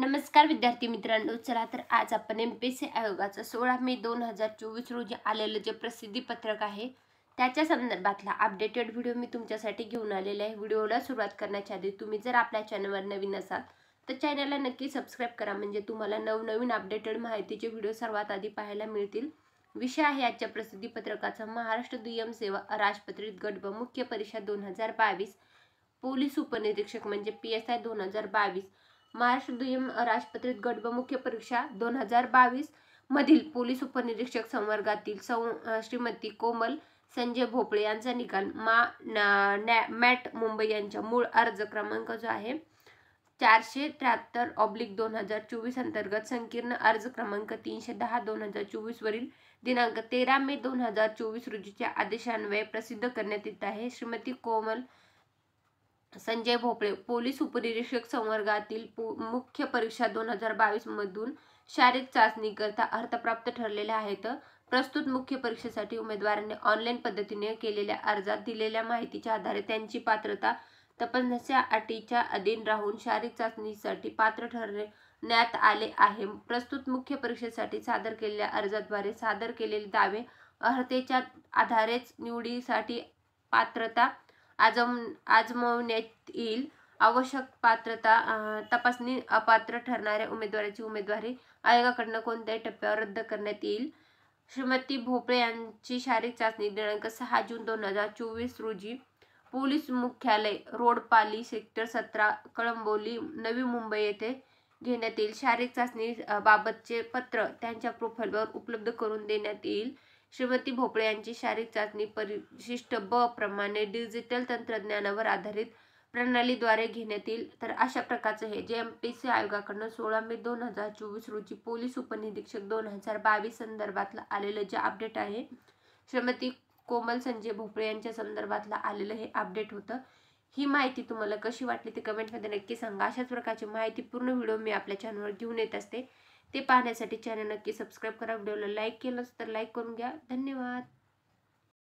नमस्कार विद्यार्थी मित्रांनो, चला तर आज आपण एमपीएससी आयोगाचं 16 मे 2024 रोजी आलेलं जे प्रसिद्धी पत्रक आहे त्याच्या संदर्भातला अपडेटेड व्हिडिओ मी तुमच्यासाठी घेऊन आलेला आहे। व्हिडिओला सुरुवात करण्याच्या आधी तुम्ही जर आपल्या चॅनलवर नवीन असाल तर चॅनलला नक्की सबस्क्राइब करा, म्हणजे तुम्हाला नवनवीन अपडेटेड माहितीचे व्हिडिओ सर्वात आधी पाहायला मिळतील। विषय आहे आजच्या प्रसिद्धी पत्रकाचा महाराष्ट्र दुय्यम सेवा अराजपत्रित गट व मुख्य परीक्षा 2022 पोलीस उपनिरीक्षक म्हणजे PSI 2022 महाराष्ट्र दुय्यम राजपत्रित गट व मुख्य परीक्षा 2022 मधील पोलीस उपनिरीक्षक संवर्गातील श्रीमती कोमल संजय भोपळे यांचा निकाल मॅट मुंबई यांच्या मूळ अर्ज क्रमांक जो आहे 473/2024 अंतर्गत संकीर्ण अर्ज क्रमांक 310/2024 वरील दिनांक 13 मे 2024 रोजीच्या आदेशान्वये प्रसिद्ध करण्यात येत आहे। श्रीमती कोमल संजय भोपळे पोलीस उपनिरीक्षक संवर्गातील मुख्य परीक्षा 2022 मधून शारीरिक चाचणी करता अर्थप्राप्त ठरलेल्या आहेत। प्रस्तुत मुख्य परीक्षेसाठी उमेदवारांनी ऑनलाईन पद्धतीने केलेल्या अर्जात दिलेल्या माहितीच्या आधारे त्यांची पात्रता तपासण्याच्या अटीच्या अधीन राहून शारीरिक चाचणीसाठी पात्र ठरवण्यात आले आहे। प्रस्तुत मुख्य परीक्षेसाठी सादर केलेल्या अर्जाद्वारे सादर केलेले दावे अर्हतेच्या आधारेच निवडीसाठी पात्रता आजमावण्यात येईल। आवश्यक पात्रता तपासणी अपात्र ठरणाऱ्या उमेदवाराची उमेदवारी आयोगाकडून कोणत्याही टप्प्यावर रद्द करण्यात येईल। श्रीमती भोपळे यांची शारीरिक चाचणी दिनांक 6 जून 2024 रोजी पोलीस मुख्यालय रोड पाली सेक्टर 17 कळंबोली नवी मुंबई येथे घेण्यात येईल। शारीरिक चाचणी बाबतचे पत्र त्यांच्या प्रोफाईलवर उपलब्ध करून देण्यात येईल। श्रीमती भोपळे यांची शारीरिक चाचणी परिशिष्ट ब प्रमाणे डिजिटल तंत्रज्ञानावर आधारित प्रणालीद्वारे घेण्यात येईल। तर अशा प्रकारचे हे जे एमपीएससी आयोगाकडून 16 मे 2024 रोजी पोलीस उपनिरीक्षक 2022 संदर्भातलं आलेलं जे अपडेट आहे, श्रीमती कोमल संजय भोपळे यांच्या संदर्भातलं आलेलं हे अपडेट होतं। ही माहिती तुम्हाला कशी वाटली ते कमेंटमध्ये नक्की सांगा। अशाच प्रकारची माहिती पूर्ण व्हिडिओ मी आपल्या चॅनलवर घेऊन येत असते, ते पाहण्यासाठी चॅनल नक्की सबस्क्राइब करा। व्हिडिओला लाईक केलं तर लाईक करून घ्या। धन्यवाद।